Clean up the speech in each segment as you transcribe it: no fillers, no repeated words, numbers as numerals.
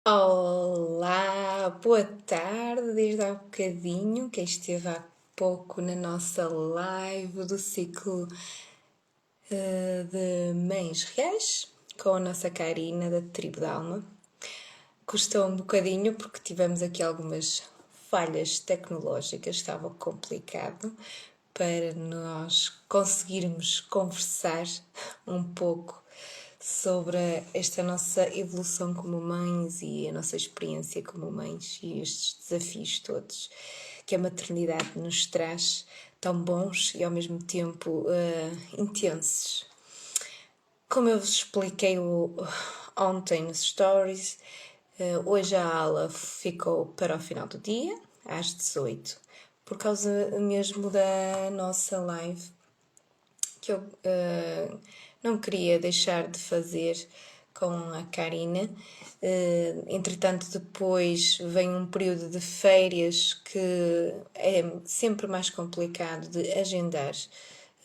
Olá, boa tarde, desde há bocadinho, quem esteve há pouco na nossa live do ciclo de Mães Reais, com a nossa Karina da Tribo da Alma. Custou um bocadinho porque tivemos aqui algumas falhas tecnológicas, estava complicado para nós conseguirmos conversar um pouco sobre esta nossa evolução como mães e a nossa experiência como mães e estes desafios todos que a maternidade nos traz, tão bons e ao mesmo tempo intensos. Como eu vos expliquei ontem nos stories, hoje a aula ficou para o final do dia, às 18, por causa mesmo da nossa live, que eu não queria deixar de fazer com a Karina. Entretanto, depois vem um período de férias que é sempre mais complicado de agendar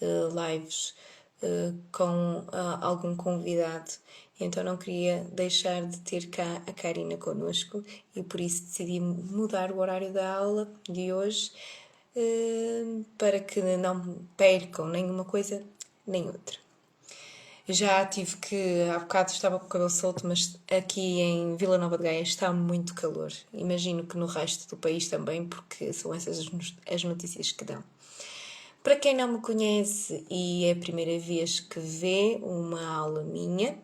lives com algum convidado. Então não queria deixar de ter cá a Karina connosco e por isso decidi mudar o horário da aula de hoje para que não percam nenhuma coisa nem outra. Já tive que, há bocado estava com o cabelo solto, mas aqui em Vila Nova de Gaia está muito calor. Imagino que no resto do país também, porque são essas as notícias que dão. Para quem não me conhece e é a primeira vez que vê uma aula minha,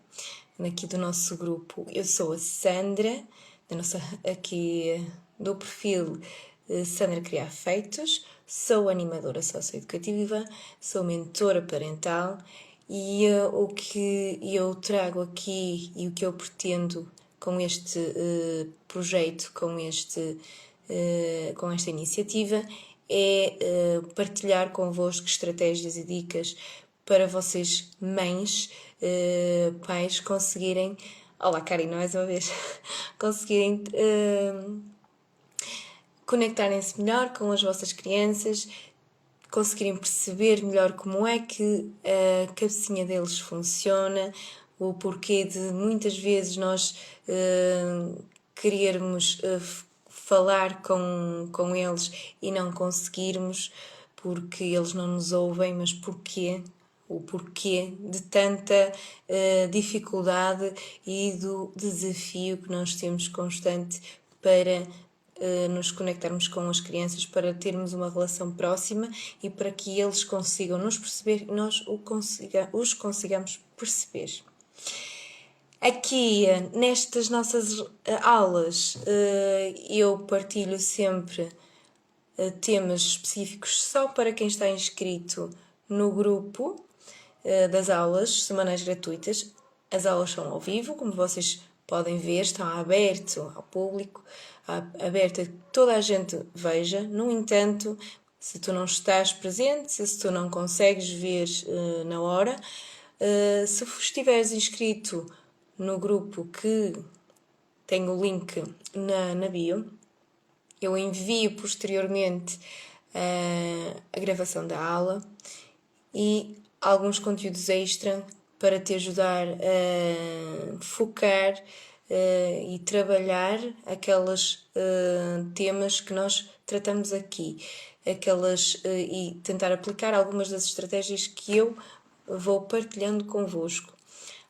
aqui do nosso grupo, eu sou a Sandra, aqui do perfil Sandra Criar Feitos, sou animadora socioeducativa, sou mentora parental e o que eu trago aqui e o que eu pretendo com este projeto, com esta iniciativa, é partilhar convosco estratégias e dicas para vocês, mães, pais, conseguirem. Olá, Karina, mais uma vez. Conseguirem conectarem-se melhor com as vossas crianças, conseguirem perceber melhor como é que a cabecinha deles funciona, o porquê de muitas vezes nós querermos falar com eles e não conseguirmos porque eles não nos ouvem, mas porquê? O porquê de tanta dificuldade e do desafio que nós temos constante para nos conectarmos com as crianças, para termos uma relação próxima e para que eles consigam nos perceber e nós os consigamos perceber. Aqui, nestas nossas aulas, eu partilho sempre temas específicos só para quem está inscrito no grupo das aulas semanais gratuitas. As aulas são ao vivo, como vocês podem ver, estão aberto ao público, aberto a que toda a gente veja. No entanto, se tu não estás presente, se tu não consegues ver na hora, se estiveres inscrito no grupo que tem o link na bio, eu envio posteriormente a gravação da aula e alguns conteúdos extra para te ajudar a focar e trabalhar aqueles temas que nós tratamos aqui, e tentar aplicar algumas das estratégias que eu vou partilhando convosco.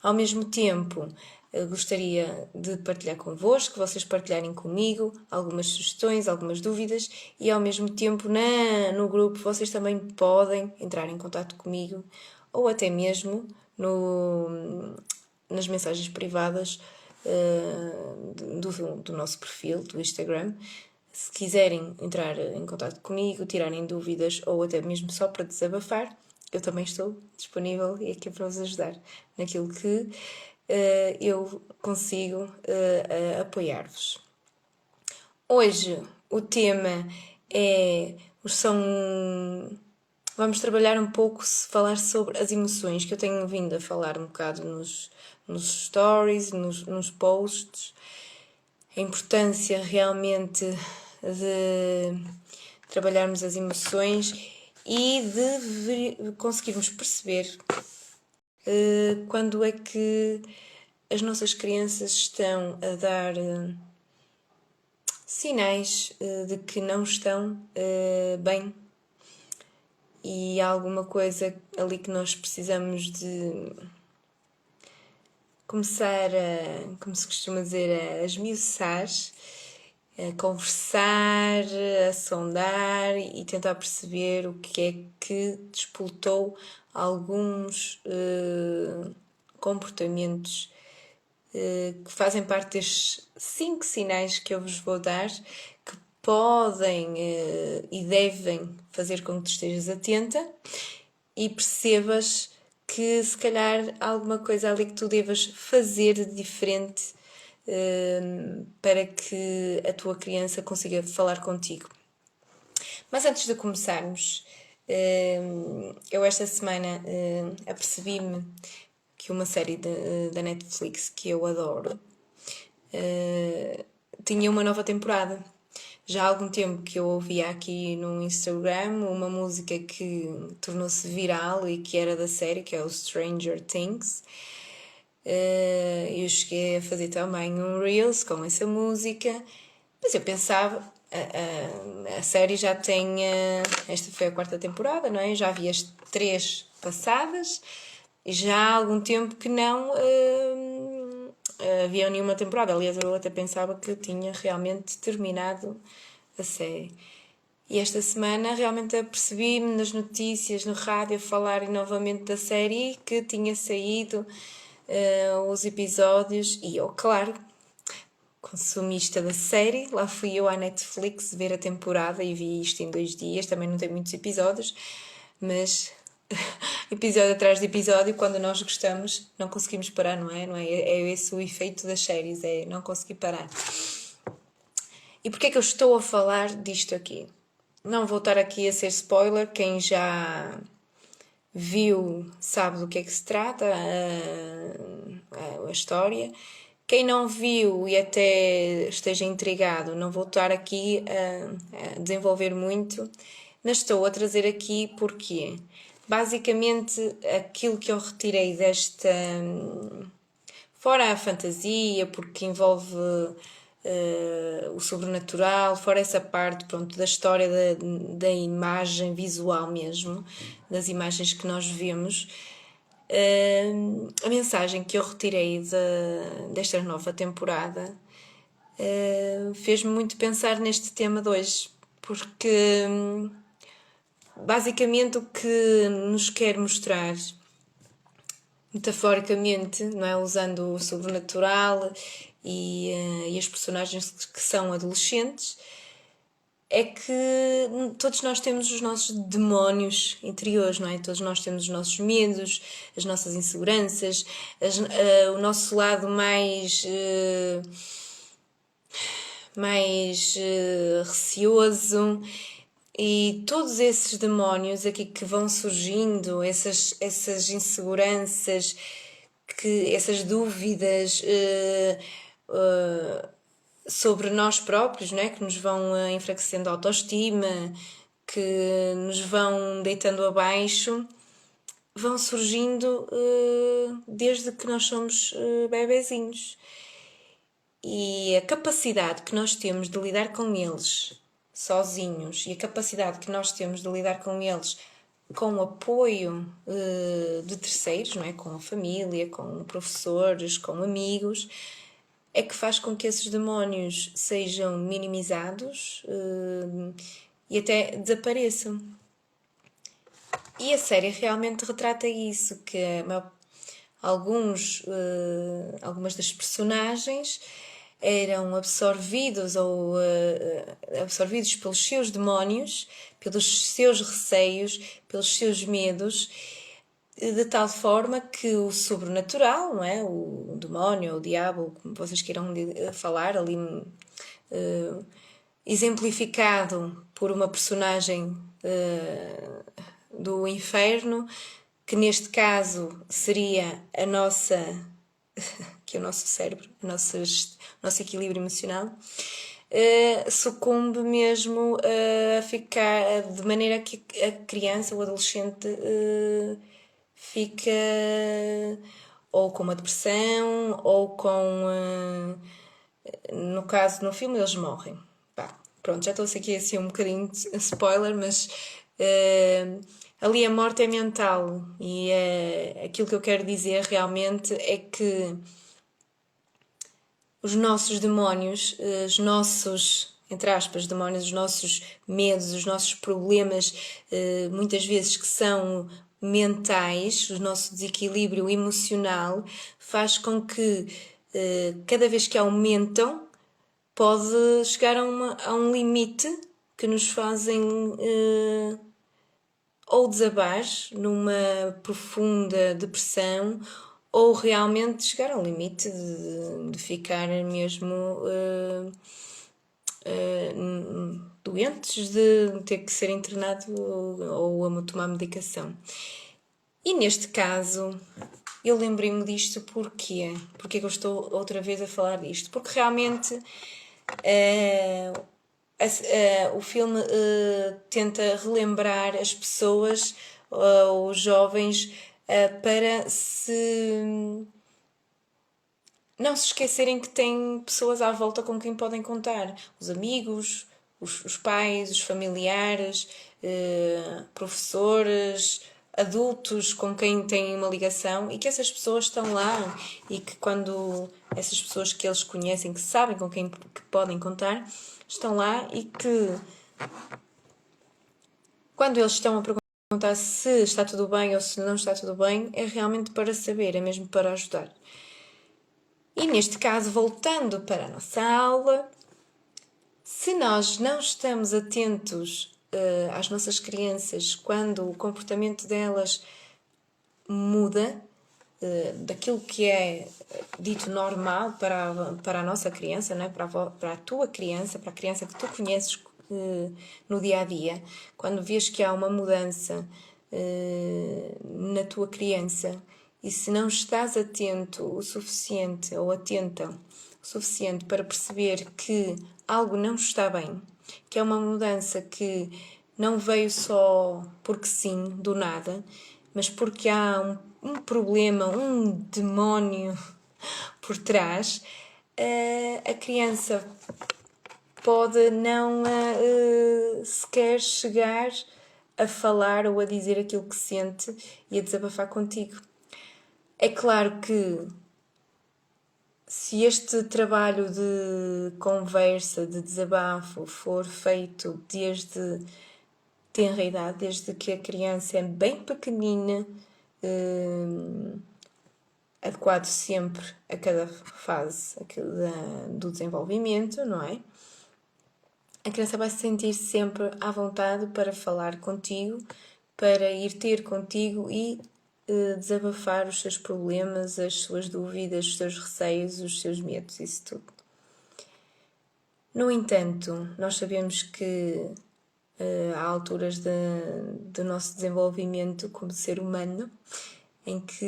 Ao mesmo tempo, gostaria de partilhar convosco, que vocês partilharem comigo algumas sugestões, algumas dúvidas e ao mesmo tempo no grupo vocês também podem entrar em contato comigo ou até mesmo nas mensagens privadas do nosso perfil, do Instagram. Se quiserem entrar em contato comigo, tirarem dúvidas ou até mesmo só para desabafar, eu também estou disponível e aqui para vos ajudar naquilo que eu consigo apoiar-vos. Hoje o tema vamos trabalhar um pouco, falar sobre as emoções, que eu tenho vindo a falar um bocado nos stories, nos posts, a importância realmente de trabalharmos as emoções e de conseguirmos perceber quando é que as nossas crianças estão a dar sinais de que não estão bem, e há alguma coisa ali que nós precisamos de começar a, como se costuma dizer, a esmiuçar, a conversar, a sondar e tentar perceber o que é que despoltou alguns comportamentos que fazem parte destes 5 sinais que eu vos vou dar, que podem e devem fazer com que tu estejas atenta e percebas que se calhar há alguma coisa ali que tu devas fazer de diferente para que a tua criança consiga falar contigo. Mas antes de começarmos, eu esta semana apercebi-me que uma série da Netflix que eu adoro tinha uma nova temporada. Já há algum tempo que eu ouvia aqui no Instagram uma música que tornou-se viral e que era da série, que é o Stranger Things. Eu cheguei a fazer também um Reels com essa música, mas eu pensava, a série já tem, esta foi a 4ª temporada, não é? Já vi as 3 passadas, e já há algum tempo que não havia nenhuma temporada. Aliás, eu até pensava que tinha realmente terminado a série. E esta semana realmente apercebi-me nas notícias, no rádio, a falarem novamente da série, que tinha saído os episódios, e eu, claro, consumista da série, lá fui eu à Netflix ver a temporada e vi isto em 2 dias. Também não tem muitos episódios, mas episódio atrás de episódio, quando nós gostamos, não conseguimos parar, não é? É esse o efeito das séries, é não conseguir parar. E porquê é que eu estou a falar disto aqui? Não vou estar aqui a ser spoiler, quem já viu sabe do que é que se trata a história. Quem não viu e até esteja intrigado, não vou estar aqui a desenvolver muito, mas estou a trazer aqui porque basicamente aquilo que eu retirei desta, fora a fantasia, porque envolve o sobrenatural, fora essa parte, pronto, da história da imagem visual mesmo, das imagens que nós vemos, a mensagem que eu retirei desta nova temporada fez-me muito pensar neste tema de hoje, porque basicamente o que nos quer mostrar, metaforicamente, não é? Usando o sobrenatural e as personagens que são adolescentes, é que todos nós temos os nossos demónios interiores, não é? Todos nós temos os nossos medos, as nossas inseguranças, o nosso lado mais receoso, e todos esses demónios aqui que vão surgindo, essas inseguranças, essas dúvidas sobre nós próprios, não é? Que nos vão enfraquecendo a autoestima, que nos vão deitando abaixo, vão surgindo desde que nós somos bebezinhos. E a capacidade que nós temos de lidar com eles sozinhos, e a capacidade que nós temos de lidar com eles com o apoio de terceiros, não é? Com a família, com professores, com amigos, é que faz com que esses demónios sejam minimizados e até desapareçam. E a série realmente retrata isso, que algumas das personagens eram absorvidos pelos seus demónios, pelos seus receios, pelos seus medos, de tal forma que o sobrenatural, não é? O demónio, o diabo, como vocês queiram falar, ali exemplificado por uma personagem do inferno, que neste caso seria a nossa, que é o nosso cérebro, o nosso equilíbrio emocional, sucumbe mesmo a ficar, de maneira que a criança, o adolescente, fica ou com uma depressão, ou com... no caso, no filme, eles morrem. Pá, pronto, já estou aqui assim um bocadinho de spoiler, mas ali a morte é mental e aquilo que eu quero dizer realmente é que os nossos demónios, os nossos, entre aspas, demónios, os nossos medos, os nossos problemas, muitas vezes que são mentais, o nosso desequilíbrio emocional, faz com que cada vez que aumentam, pode chegar a um limite que nos fazem ou desabar numa profunda depressão ou realmente chegar ao limite de ficar mesmo doentes, de ter que ser internado ou a tomar medicação. E neste caso, eu lembrei-me disto porquê? Porque é que eu estou outra vez a falar disto? Porque realmente o filme tenta relembrar as pessoas, os jovens, para não se esquecerem que têm pessoas à volta com quem podem contar. Os amigos, os pais, os familiares, professores, adultos com quem têm uma ligação e que essas pessoas estão lá e que quando essas pessoas que eles conhecem, que sabem com quem que podem contar, estão lá e que quando eles estão a perguntar se está tudo bem ou se não está tudo bem, é realmente para saber, é mesmo para ajudar. E neste caso, voltando para a nossa aula, se nós não estamos atentos às nossas crianças quando o comportamento delas muda daquilo que é dito normal para a nossa criança, não é? Para a tua criança, para a criança que tu conheces no dia a dia, quando vês que há uma mudança na tua criança e se não estás atento o suficiente ou atenta o suficiente para perceber que algo não está bem, que é uma mudança que não veio só porque sim, do nada, mas porque há um problema, um demónio por trás, a criança pode não sequer chegar a falar ou a dizer aquilo que sente e a desabafar contigo. É claro que se este trabalho de conversa, de desabafo, for feito desde tenra idade, desde que a criança é bem pequenina, adequado sempre a cada fase do desenvolvimento, não é? A criança vai se sentir sempre à vontade para falar contigo, para ir ter contigo e desabafar os seus problemas, as suas dúvidas, os seus receios, os seus medos, isso tudo. No entanto, nós sabemos que há alturas do nosso desenvolvimento como ser humano em que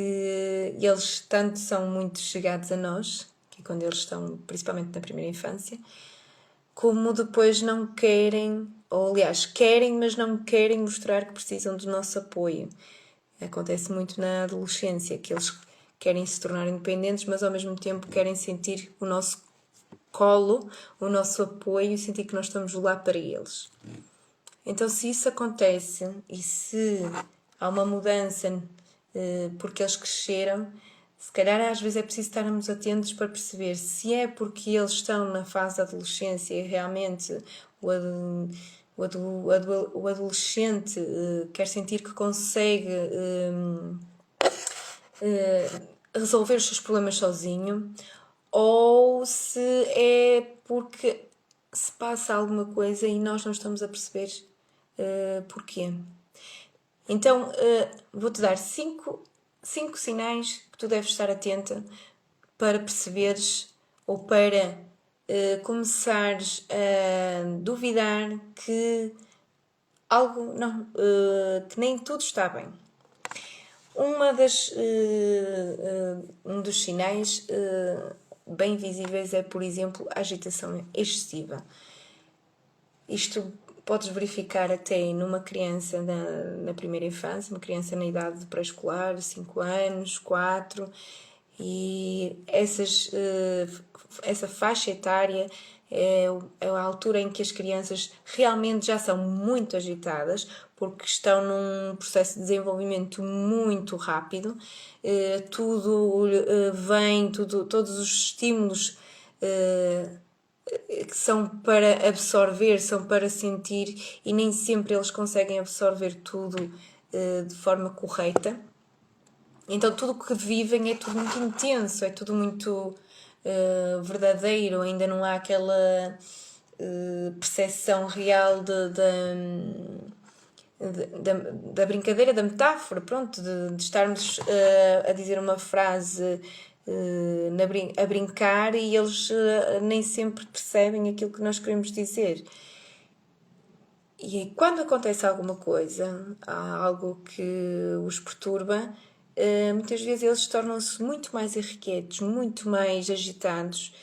eles tanto são muito chegados a nós, que é quando eles estão principalmente na primeira infância, como depois não querem, ou aliás, querem, mas não querem mostrar que precisam do nosso apoio. Acontece muito na adolescência, que eles querem se tornar independentes, mas ao mesmo tempo querem sentir o nosso colo, o nosso apoio e sentir que nós estamos lá para eles. Então, se isso acontece e se há uma mudança porque eles cresceram, se calhar às vezes é preciso estarmos atentos para perceber se é porque eles estão na fase da adolescência e realmente o adolescente quer sentir que consegue resolver os seus problemas sozinho, ou se é porque se passa alguma coisa e nós não estamos a perceber porquê. Então, vou-te dar cinco sinais que tu deves estar atenta para perceberes ou para começares a duvidar que algo não, que nem tudo está bem. Um dos sinais bem visíveis é, por exemplo, a agitação excessiva. Isto podes verificar até numa criança na primeira infância, uma criança na idade de pré-escolar, 5 anos, 4, E essa faixa etária é a altura em que as crianças realmente já são muito agitadas, porque estão num processo de desenvolvimento muito rápido. Tudo vem, todos os estímulos que são para absorver, são para sentir, e nem sempre eles conseguem absorver tudo de forma correta. Então tudo o que vivem é tudo muito intenso, é tudo muito verdadeiro, ainda não há aquela percepção real da brincadeira, da metáfora, pronto, de estarmos a dizer uma frase a brincar e eles nem sempre percebem aquilo que nós queremos dizer. E quando acontece alguma coisa, há algo que os perturba, muitas vezes eles tornam-se muito mais irrequietos, muito mais agitados.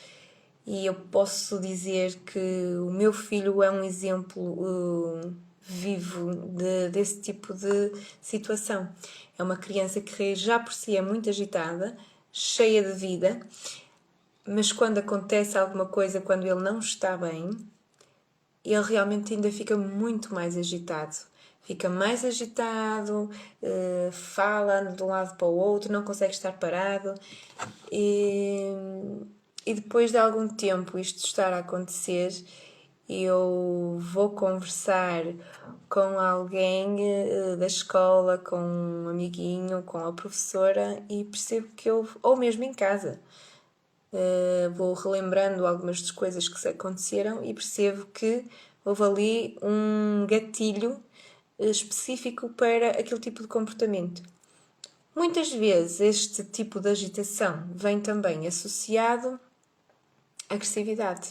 E eu posso dizer que o meu filho é um exemplo vivo desse tipo de situação. É uma criança que já por si é muito agitada, cheia de vida, mas quando acontece alguma coisa, quando ele não está bem, ele realmente ainda fica muito mais agitado. Fica mais agitado, fala de um lado para o outro, não consegue estar parado. E depois de algum tempo isto estar a acontecer, eu vou conversar com alguém da escola, com um amiguinho, com a professora e percebo que ou mesmo em casa, vou relembrando algumas das coisas que se aconteceram e percebo que houve ali um gatilho específico para aquele tipo de comportamento. Muitas vezes este tipo de agitação vem também associado à agressividade.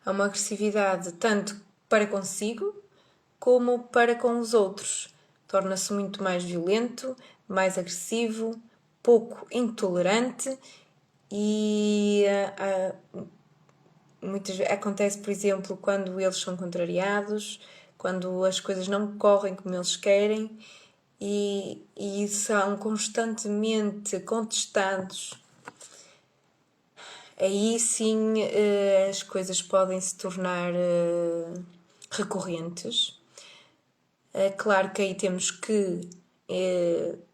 Há uma agressividade tanto para consigo como para com os outros. Torna-se muito mais violento, mais agressivo, pouco intolerante e muitas vezes acontece, por exemplo, quando eles são contrariados, quando as coisas não correm como eles querem e são constantemente contestados. Aí sim as coisas podem se tornar recorrentes. É claro que aí temos que,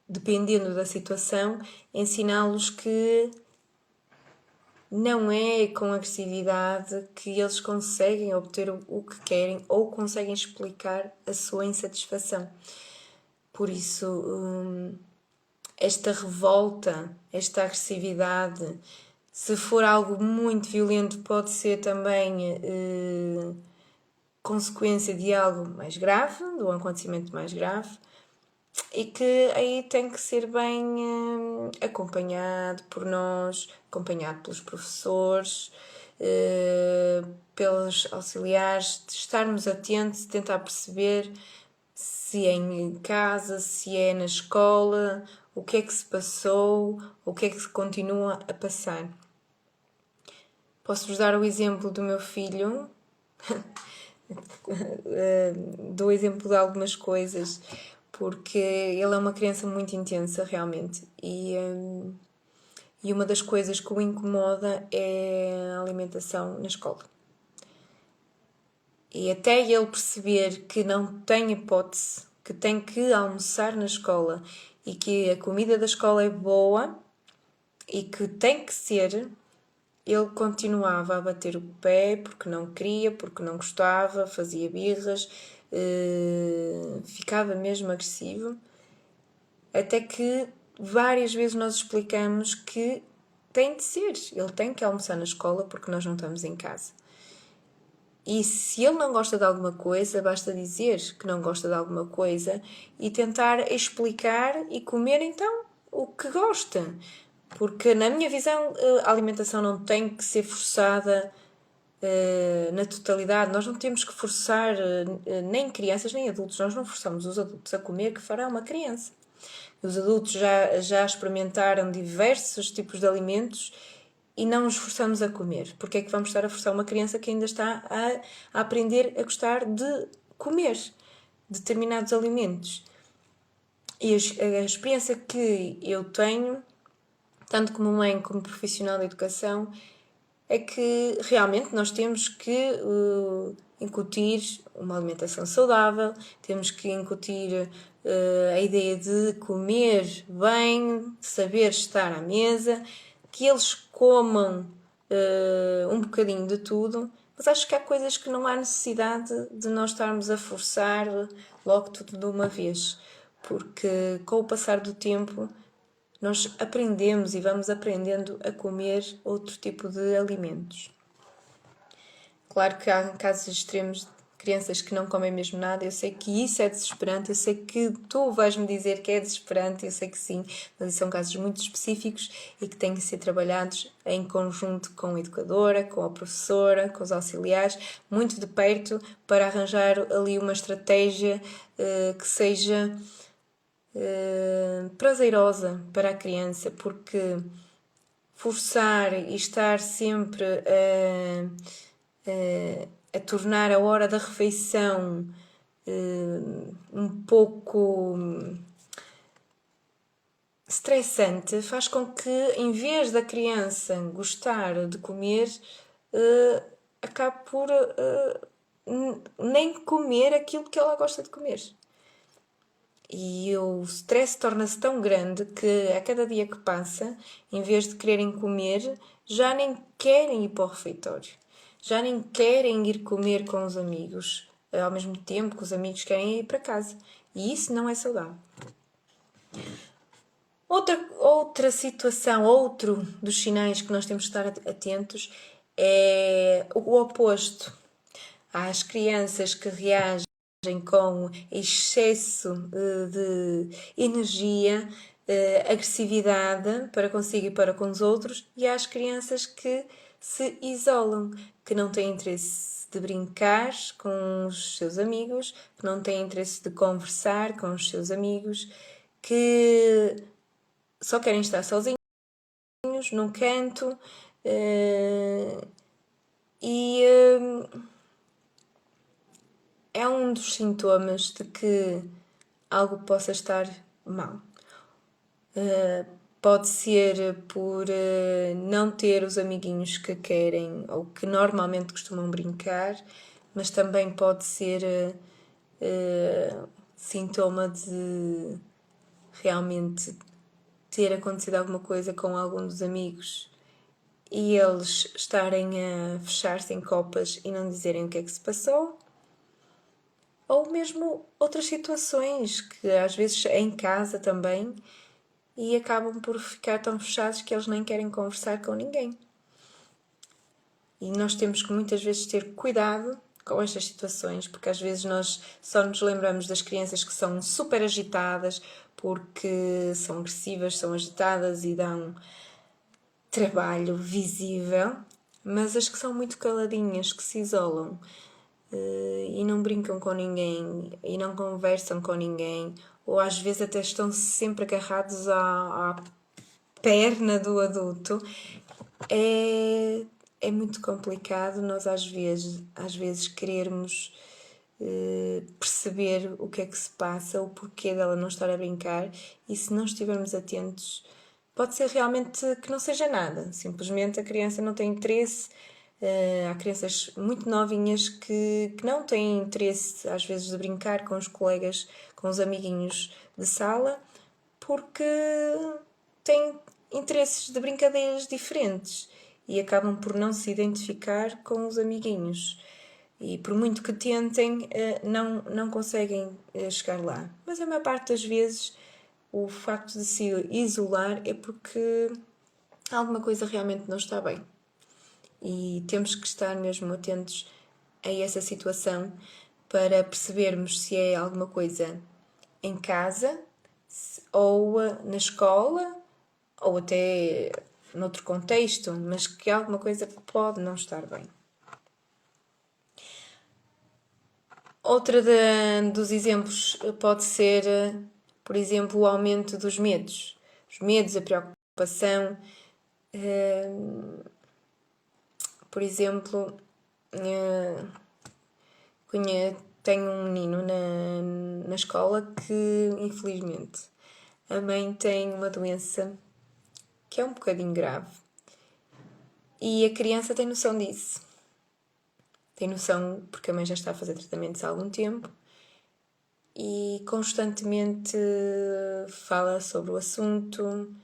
dependendo da situação, ensiná-los que não é com agressividade que eles conseguem obter o que querem ou conseguem explicar a sua insatisfação. Por isso, esta revolta, esta agressividade, se for algo muito violento, pode ser também consequência de algo mais grave, de um acontecimento mais grave, e que aí tem que ser bem acompanhado por nós, acompanhado pelos professores, pelos auxiliares, de estarmos atentos, tentar perceber se é em casa, se é na escola, o que é que se passou, o que é que se continua a passar. Posso-vos dar o exemplo do meu filho, dou exemplo de algumas coisas, porque ele é uma criança muito intensa realmente e uma das coisas que o incomoda é a alimentação na escola. E até ele perceber que não tem hipótese, que tem que almoçar na escola e que a comida da escola é boa e que tem que ser, ele continuava a bater o pé porque não queria, porque não gostava, fazia birras, ficava mesmo agressivo, até que várias vezes nós explicamos que tem de ser, ele tem que almoçar na escola porque nós não estamos em casa. E se ele não gosta de alguma coisa, basta dizer que não gosta de alguma coisa e tentar explicar e comer então o que gosta. Porque na minha visão a alimentação não tem que ser forçada na totalidade. Nós não temos que forçar nem crianças nem adultos. Nós não forçamos os adultos a comer que fará uma criança. Os adultos já experimentaram diversos tipos de alimentos e não nos forçamos a comer. Porque é que vamos estar a forçar uma criança que ainda está a aprender a gostar de comer determinados alimentos? E a experiência que eu tenho tanto como mãe como profissional de educação, é que realmente nós temos que incutir uma alimentação saudável, temos que incutir a ideia de comer bem, saber estar à mesa, que eles comam um bocadinho de tudo, mas acho que há coisas que não há necessidade de nós estarmos a forçar logo tudo de uma vez, porque com o passar do tempo nós aprendemos e vamos aprendendo a comer outro tipo de alimentos. Claro que há casos extremos de crianças que não comem mesmo nada, eu sei que isso é desesperante, eu sei que tu vais-me dizer que é desesperante, eu sei que sim, mas são casos muito específicos e que têm que ser trabalhados em conjunto com a educadora, com a professora, com os auxiliares, muito de perto, para arranjar ali uma estratégia que seja prazerosa para a criança, porque forçar e estar sempre a tornar a hora da refeição um pouco estressante faz com que, em vez da criança gostar de comer, acabe por nem comer aquilo que ela gosta de comer. E o stress torna-se tão grande que a cada dia que passa, em vez de quererem comer, já nem querem ir para o refeitório. Já nem querem ir comer com os amigos, ao mesmo tempo que os amigos querem ir para casa. E isso não é saudável. Outra situação, outro dos sinais que nós temos de estar atentos é o oposto. Há as crianças que reagem com excesso de energia, agressividade para consigo e para com os outros, e há as crianças que se isolam, que não têm interesse de brincar com os seus amigos, que não têm interesse de conversar com os seus amigos, que só querem estar sozinhos num canto e é um dos sintomas de que algo possa estar mal. Pode ser por não ter os amiguinhos que querem ou que normalmente costumam brincar, mas também pode ser sintoma de realmente ter acontecido alguma coisa com algum dos amigos e eles estarem a fechar-se em copas e não dizerem o que é que se passou. Ou mesmo outras situações que às vezes é em casa também e acabam por ficar tão fechados que eles nem querem conversar com ninguém. E nós temos que muitas vezes ter cuidado com estas situações, porque às vezes nós só nos lembramos das crianças que são super agitadas porque são agressivas, são agitadas e dão trabalho visível, mas as que são muito caladinhas, que se isolam e não brincam com ninguém e não conversam com ninguém, ou às vezes até estão sempre agarrados à perna do adulto, é muito complicado nós às vezes querermos perceber o que é que se passa, o porquê dela não estar a brincar, e se não estivermos atentos, pode ser realmente que não seja nada, simplesmente a criança não tem interesse. Há crianças muito novinhas que não têm interesse, às vezes, de brincar com os colegas, com os amiguinhos de sala, porque têm interesses de brincadeiras diferentes e acabam por não se identificar com os amiguinhos. E por muito que tentem, não conseguem chegar lá. Mas a maior parte das vezes, o facto de se isolar é porque alguma coisa realmente não está bem. E temos que estar mesmo atentos a essa situação para percebermos se é alguma coisa em casa ou na escola ou até noutro contexto, mas que alguma coisa pode não estar bem. Outra dos exemplos pode ser, por exemplo, o aumento dos medos. Os medos, a preocupação. Por exemplo, tenho um menino na escola que, infelizmente, a mãe tem uma doença que é um bocadinho grave. E a criança tem noção disso. Tem noção porque a mãe já está a fazer tratamentos há algum tempo e constantemente fala sobre o assunto,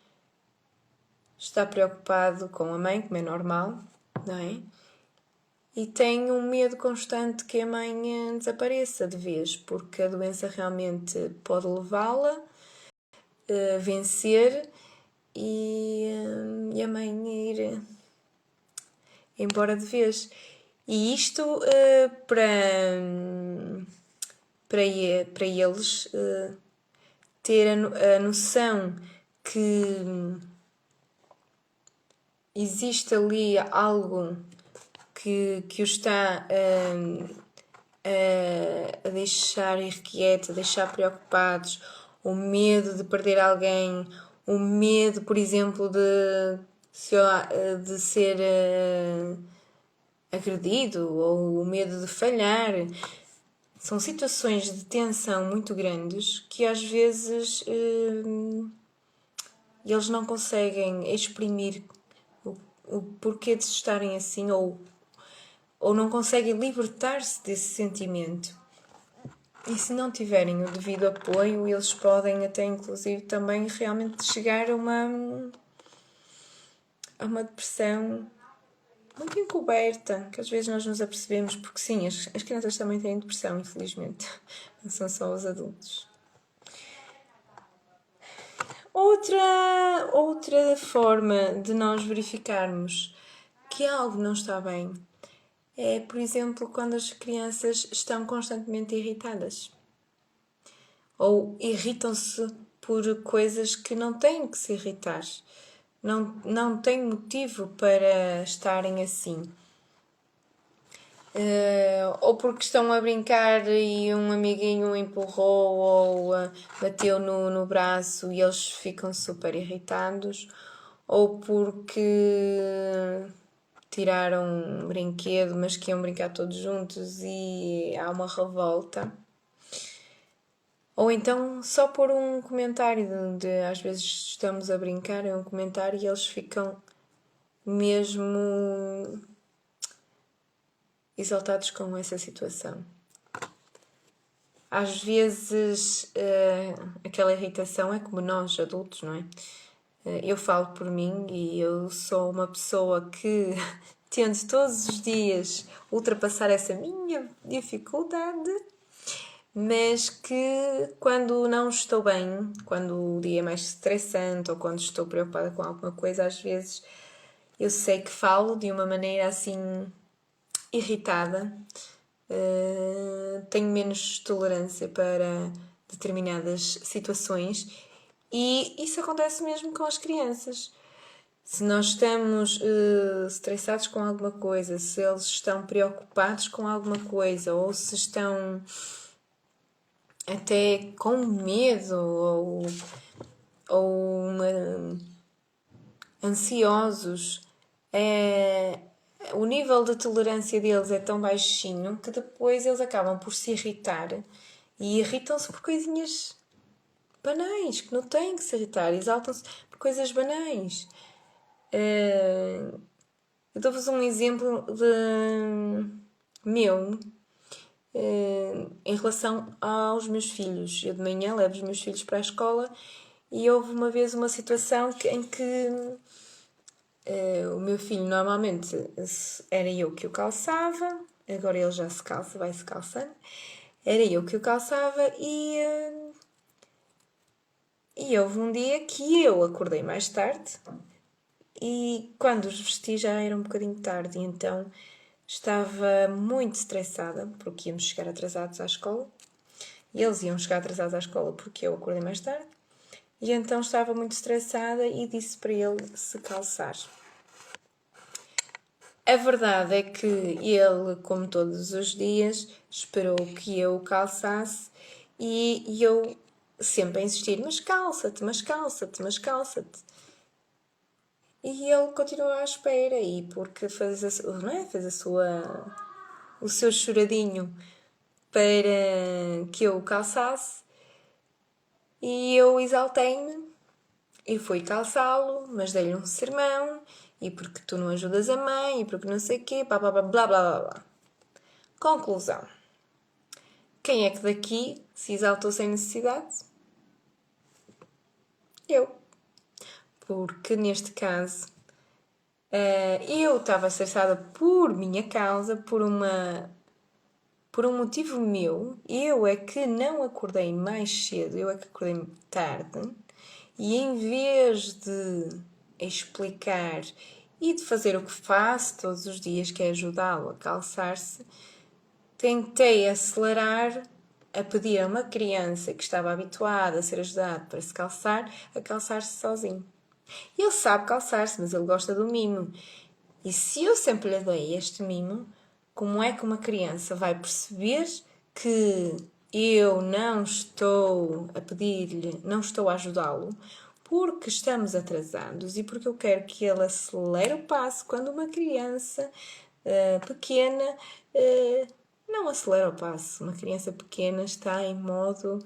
está preocupado com a mãe, como é normal, não é? E tem um medo constante que a mãe desapareça de vez, porque a doença realmente pode levá-la a vencer e a mãe ir embora de vez. E isto para eles ter a noção que existe ali algo que o está a deixar irrequieto, a deixar preocupados, o medo de perder alguém, o medo, por exemplo, de ser agredido ou o medo de falhar. São situações de tensão muito grandes que às vezes eles não conseguem exprimir o porquê de estarem assim ou não conseguem libertar-se desse sentimento. E se não tiverem o devido apoio, eles podem até inclusive também realmente chegar a uma depressão muito encoberta, que às vezes nós nos apercebemos, porque sim, as crianças também têm depressão, infelizmente, não são só os adultos. Outra forma de nós verificarmos que algo não está bem é, por exemplo, quando as crianças estão constantemente irritadas ou irritam-se por coisas que não têm que se irritar, não têm motivo para estarem assim. Ou porque estão a brincar e um amiguinho empurrou ou bateu no braço e eles ficam super irritados, ou porque tiraram um brinquedo mas que iam brincar todos juntos e há uma revolta. Ou então só por um comentário de às vezes estamos a brincar, é um comentário e eles ficam mesmo exaltados com essa situação. Às vezes aquela irritação é como nós, adultos, não é? Eu falo por mim e eu sou uma pessoa que tento todos os dias ultrapassar essa minha dificuldade, mas que quando não estou bem, quando o dia é mais estressante ou quando estou preocupada com alguma coisa, às vezes eu sei que falo de uma maneira assim irritada, tenho menos tolerância para determinadas situações e isso acontece mesmo com as crianças. Se nós estamos estressados com alguma coisa, se eles estão preocupados com alguma coisa ou se estão até com medo ou ansiosos, o nível de tolerância deles é tão baixinho que depois eles acabam por se irritar e irritam-se por coisinhas banais, que não têm que se irritar, exaltam-se por coisas banais. Eu dou-vos um exemplo meu em relação aos meus filhos. Eu de manhã levo os meus filhos para a escola e houve uma vez uma situação em que o meu filho normalmente era eu que o calçava, agora ele já se calça, vai-se calçando. Era eu que o calçava e houve um dia que eu acordei mais tarde e quando os vesti já era um bocadinho tarde, e então estava muito estressada porque íamos chegar atrasados à escola e eles iam chegar atrasados à escola porque eu acordei mais tarde, e então estava muito estressada e disse para ele se calçar. A verdade é que ele, como todos os dias, esperou que eu o calçasse e eu sempre a insistir, mas calça-te, mas calça-te, mas calça-te. E ele continuou à espera e porque fez o seu choradinho para que eu o calçasse e eu exaltei-me E fui calçá-lo, mas dei-lhe um sermão, e porque tu não ajudas a mãe, e porque não sei o quê, blá blá blá blá blá blá. Conclusão. Quem é que daqui se exaltou sem necessidade? Eu. Porque neste caso eu estava estressada por minha causa, por um motivo meu. Eu é que não acordei mais cedo, eu é que acordei tarde. E em vez de explicar e de fazer o que faço todos os dias, que é ajudá-lo a calçar-se, tentei acelerar a pedir a uma criança que estava habituada a ser ajudada para se calçar, a calçar-se sozinho. Ele sabe calçar-se, mas ele gosta do mimo. E se eu sempre lhe dei este mimo, como é que uma criança vai perceber que eu não estou a pedir-lhe, não estou a ajudá-lo, porque estamos atrasados e porque eu quero que ele acelere o passo quando uma criança pequena não acelera o passo. Uma criança pequena está em modo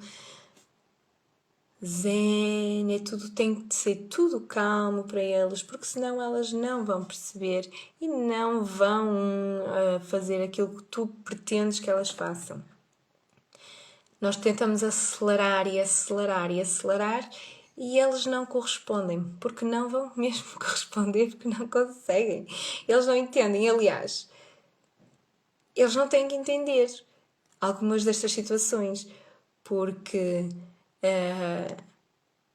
zen, tem que ser tudo calmo para elas, porque senão elas não vão perceber e não vão fazer aquilo que tu pretendes que elas façam. Nós tentamos acelerar e acelerar e acelerar e eles não correspondem, porque não vão mesmo corresponder, porque não conseguem. Eles não entendem, aliás, eles não têm que entender algumas destas situações, porque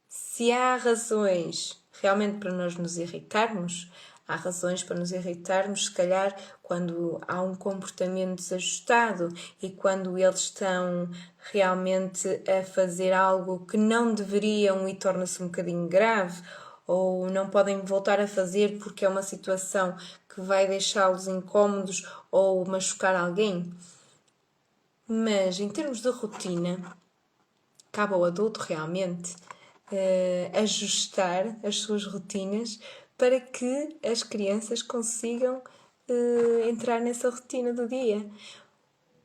se há razões realmente para nós nos irritarmos, há razões para nos irritarmos, se calhar, quando há um comportamento desajustado e quando eles estão realmente a fazer algo que não deveriam e torna-se um bocadinho grave, ou não podem voltar a fazer porque é uma situação que vai deixá-los incómodos ou machucar alguém. Mas, em termos de rotina, cabe ao adulto realmente ajustar as suas rotinas para que as crianças consigam entrar nessa rotina do dia.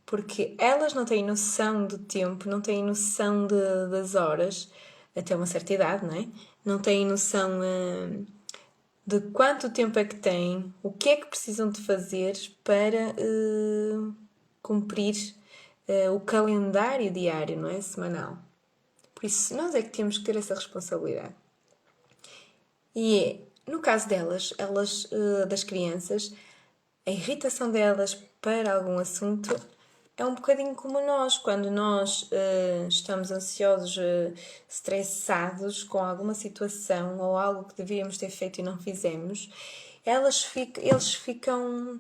Porque elas não têm noção do tempo, não têm noção das horas, até uma certa idade, não é? Não têm noção de quanto tempo é que têm, o que é que precisam de fazer para cumprir o calendário diário, não é? Semanal. Por isso, nós é que temos que ter essa responsabilidade. E no caso delas, das crianças, a irritação delas para algum assunto é um bocadinho como nós, quando nós estamos ansiosos, estressados com alguma situação ou algo que devíamos ter feito e não fizemos, eles ficam.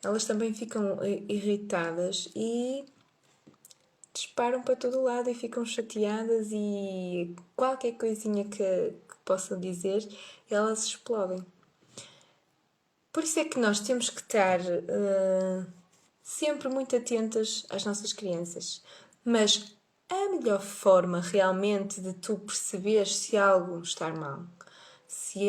Elas também ficam irritadas e disparam para todo lado e ficam chateadas e qualquer coisinha que possam dizer, elas explodem. Por isso é que nós temos que estar sempre muito atentas às nossas crianças. Mas a melhor forma realmente de tu perceberes se algo está mal, se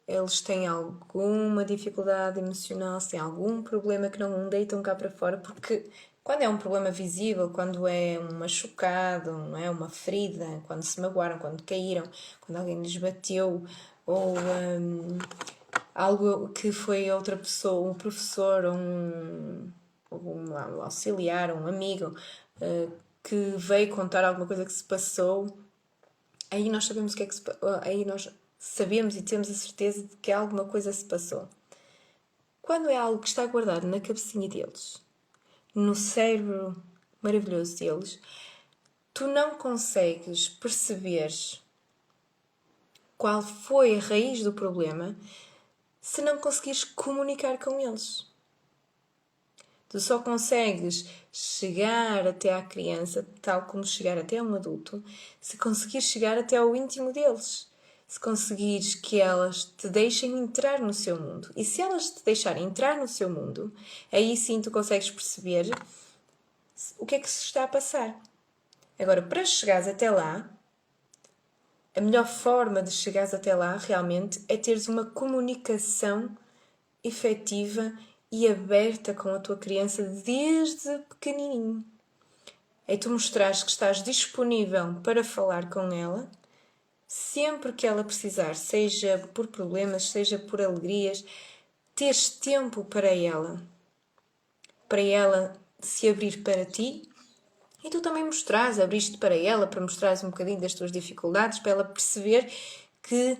eles têm alguma dificuldade emocional, se têm algum problema que não deitam cá para fora, porque quando é um problema visível, quando é um machucado, não é? Uma ferida, quando se magoaram, quando caíram, quando alguém lhes bateu, ou algo que foi outra pessoa, um professor, um auxiliar, um amigo, que veio contar alguma coisa que se passou, aí nós sabemos o que é que se aí nós sabemos e temos a certeza de que alguma coisa se passou. Quando é algo que está guardado na cabecinha deles, no cérebro maravilhoso deles, tu não consegues perceber qual foi a raiz do problema se não conseguires comunicar com eles. Tu só consegues chegar até à criança, tal como chegar até um adulto, se conseguires chegar até ao íntimo deles. Se conseguires que elas te deixem entrar no seu mundo. E se elas te deixarem entrar no seu mundo, aí sim tu consegues perceber o que é que se está a passar. Agora, para chegares até lá, a melhor forma de chegares até lá, realmente, é teres uma comunicação efetiva e aberta com a tua criança desde pequenininho. é tu mostrares que estás disponível para falar com ela, sempre que ela precisar, seja por problemas, seja por alegrias, teres tempo para ela se abrir para ti e tu também mostrares, abriste para ela, para mostrares um bocadinho das tuas dificuldades, para ela perceber que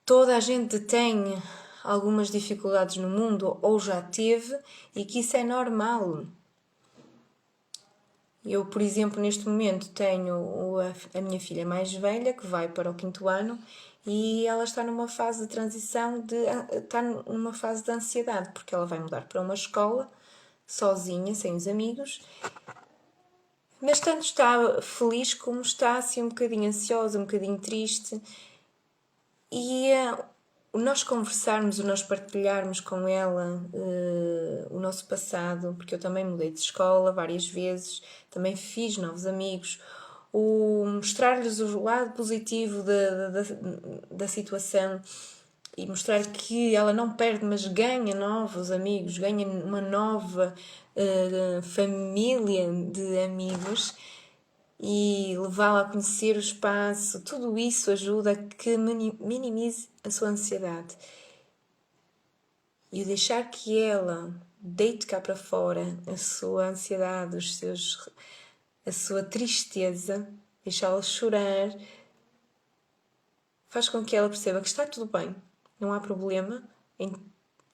toda a gente tem algumas dificuldades no mundo ou já teve e que isso é normal. Eu, por exemplo, neste momento tenho a minha filha mais velha que vai para o 5º ano e ela está numa fase de transição, está numa fase de ansiedade, porque ela vai mudar para uma escola sozinha, sem os amigos, mas tanto está feliz como está assim um bocadinho ansiosa, um bocadinho triste. E o nós conversarmos, o nós partilharmos com ela o nosso passado, porque eu também mudei de escola várias vezes, também fiz novos amigos, o mostrar-lhes o lado positivo da situação e mostrar que ela não perde, mas ganha novos amigos, ganha uma nova família de amigos e levá-la a conhecer o espaço, tudo isso ajuda a que minimize a sua ansiedade. E o deixar que ela deite cá para fora a sua ansiedade, a sua tristeza, deixá-la chorar, faz com que ela perceba que está tudo bem. Não há problema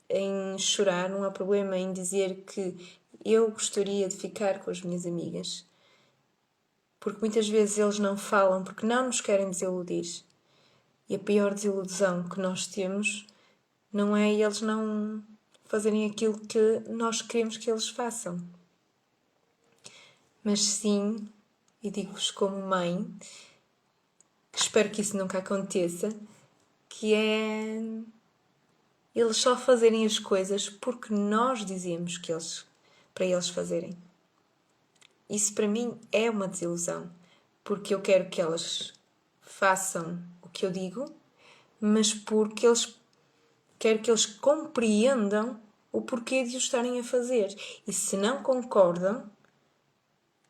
em chorar, não há problema em dizer que eu gostaria de ficar com as minhas amigas. Porque muitas vezes eles não falam porque não nos querem desiludir. E a pior desilusão que nós temos não é eles não fazerem aquilo que nós queremos que eles façam. Mas sim, e digo-vos como mãe, que espero que isso nunca aconteça, que é eles só fazerem as coisas porque nós dizemos para eles fazerem. Isso para mim é uma desilusão, porque eu quero que elas façam o que eu digo, mas porque quero que eles compreendam o porquê de o estarem a fazer. E se não concordam,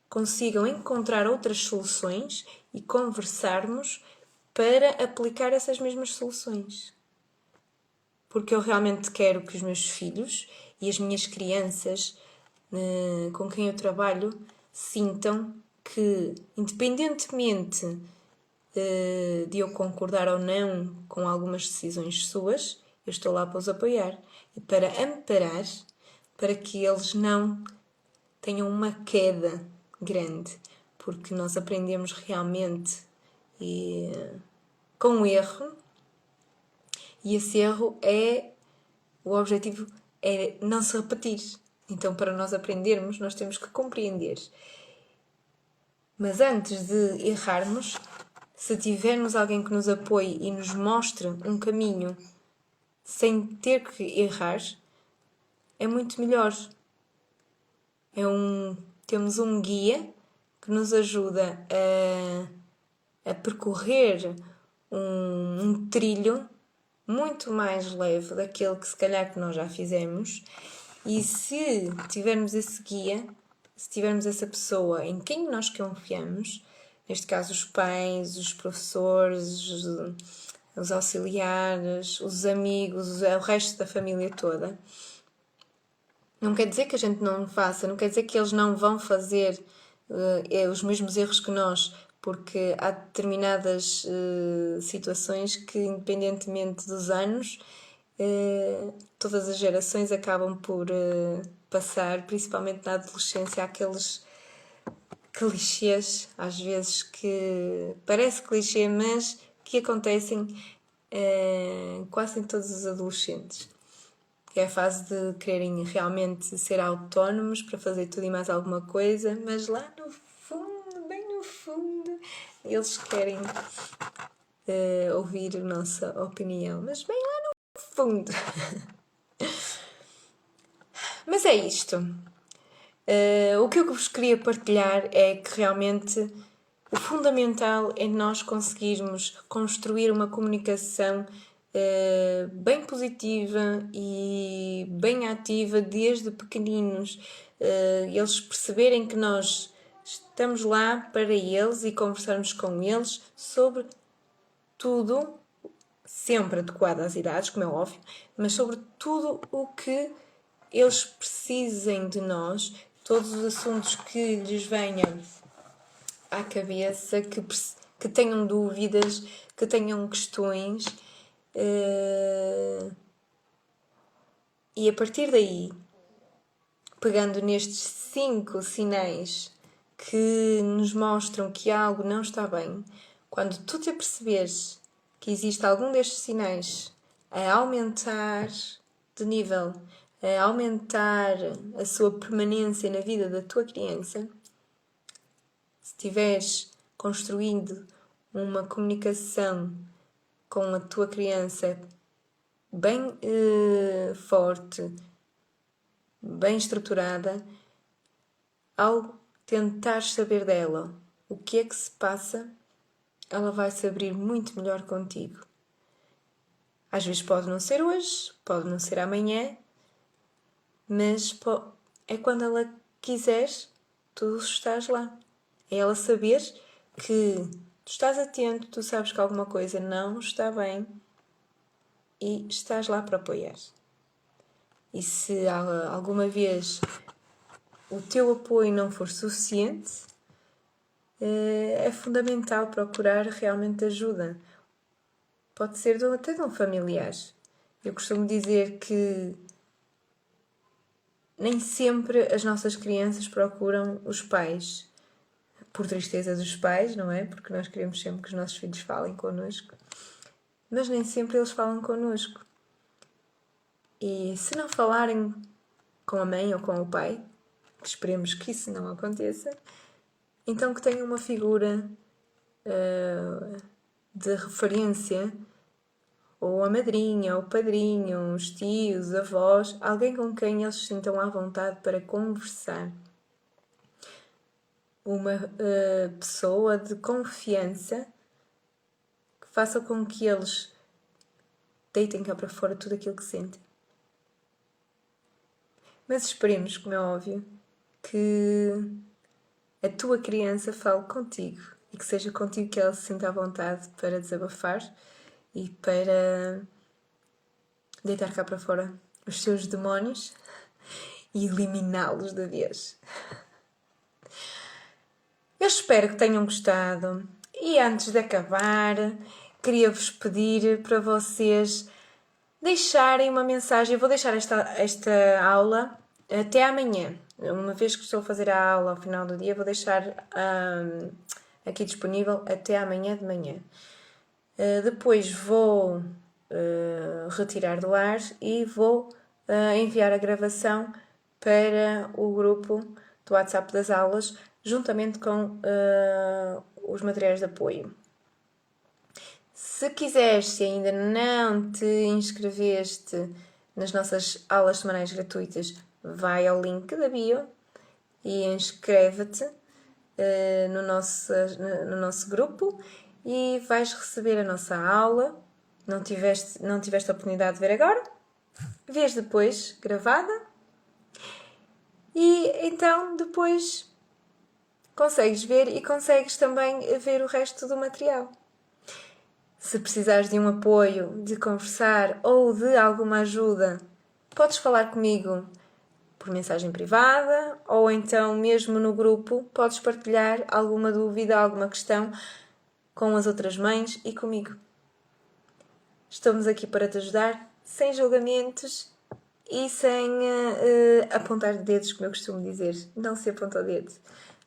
consigam encontrar outras soluções e conversarmos para aplicar essas mesmas soluções. Porque eu realmente quero que os meus filhos e as minhas crianças com quem eu trabalho sintam que, independentemente de eu concordar ou não com algumas decisões suas, eu estou lá para os apoiar e para amparar, para que eles não tenham uma queda grande, porque nós aprendemos realmente com o erro, e esse erro o objetivo é não se repetir. Então, para nós aprendermos, nós temos que compreender. Mas antes de errarmos, se tivermos alguém que nos apoie e nos mostre um caminho sem ter que errar, é muito melhor. Temos um guia que nos ajuda a percorrer um trilho muito mais leve daquele que se calhar que nós já fizemos. E se tivermos esse guia, se tivermos essa pessoa em quem nós confiamos, neste caso os pais, os professores, os auxiliares, os amigos, o resto da família toda, não quer dizer que a gente não faça, não quer dizer que eles não vão fazer os mesmos erros que nós, porque há determinadas situações que, independentemente dos anos, todas as gerações acabam por passar, principalmente na adolescência, aqueles clichês, às vezes que parece clichê, mas que acontecem quase em todos os adolescentes. É a fase de quererem realmente ser autónomos para fazer tudo e mais alguma coisa, mas lá no fundo, bem no fundo, eles querem ouvir a nossa opinião, mas bem lá no fundo. Mas é isto. O que eu vos queria partilhar é que realmente o fundamental é nós conseguirmos construir uma comunicação bem positiva e bem ativa desde pequeninos. Eles perceberem que nós estamos lá para eles e conversarmos com eles sobre tudo, sempre adequado às idades, como é óbvio, mas sobre tudo o que eles precisem de nós, todos os assuntos que lhes venham à cabeça, que tenham dúvidas, que tenham questões. E a partir daí, pegando nestes 5 sinais que nos mostram que algo não está bem, quando tu te aperceberes que existe algum destes sinais a aumentar de nível, a aumentar a sua permanência na vida da tua criança, se estiveres construindo uma comunicação com a tua criança bem forte, bem estruturada, ao tentar saber dela o que é que se passa, ela vai se abrir muito melhor contigo. Às vezes pode não ser hoje, pode não ser amanhã, mas é quando ela quiser, tu estás lá. É ela saber que tu estás atento, tu sabes que alguma coisa não está bem e estás lá para apoiar. E se alguma vez o teu apoio não for suficiente, é fundamental procurar realmente ajuda. Pode ser até de um familiar. Eu costumo dizer que nem sempre as nossas crianças procuram os pais. Por tristeza dos pais, não é? Porque nós queremos sempre que os nossos filhos falem connosco. Mas nem sempre eles falam connosco. E se não falarem com a mãe ou com o pai, que esperemos que isso não aconteça, então que tenham uma figura de referência, ou a madrinha, ou o padrinho, os tios, avós, alguém com quem eles se sintam à vontade para conversar. Uma pessoa de confiança que faça com que eles deitem cá para fora tudo aquilo que sentem. Mas esperemos, como é óbvio, que a tua criança fale contigo e que seja contigo que ela se sinta à vontade para desabafar e para deitar cá para fora os seus demónios e eliminá-los da vez. Eu espero que tenham gostado e antes de acabar, queria-vos pedir para vocês deixarem uma mensagem. Eu vou deixar esta aula até amanhã. Uma vez que estou a fazer a aula ao final do dia, vou deixar aqui disponível até amanhã de manhã. Depois vou retirar do ar e vou enviar a gravação para o grupo do WhatsApp das aulas, juntamente com os materiais de apoio. Se quiseres, se ainda não te inscreveste nas nossas aulas semanais gratuitas, vai ao link da bio e inscreve-te no nosso grupo e vais receber a nossa aula. Não tiveste a oportunidade de ver agora? Vês depois gravada e então depois consegues ver e consegues também ver o resto do material. Se precisares de um apoio, de conversar ou de alguma ajuda, podes falar comigo por mensagem privada ou então mesmo no grupo podes partilhar alguma dúvida, alguma questão com as outras mães e comigo. Estamos aqui para te ajudar, sem julgamentos e sem apontar dedos, como eu costumo dizer. Não se aponta o dedo.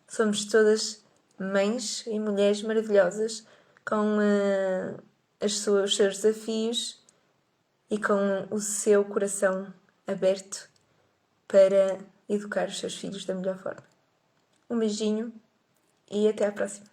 Somos todas mães e mulheres maravilhosas com os seus desafios e com o seu coração aberto para educar os seus filhos da melhor forma. Um beijinho e até à próxima.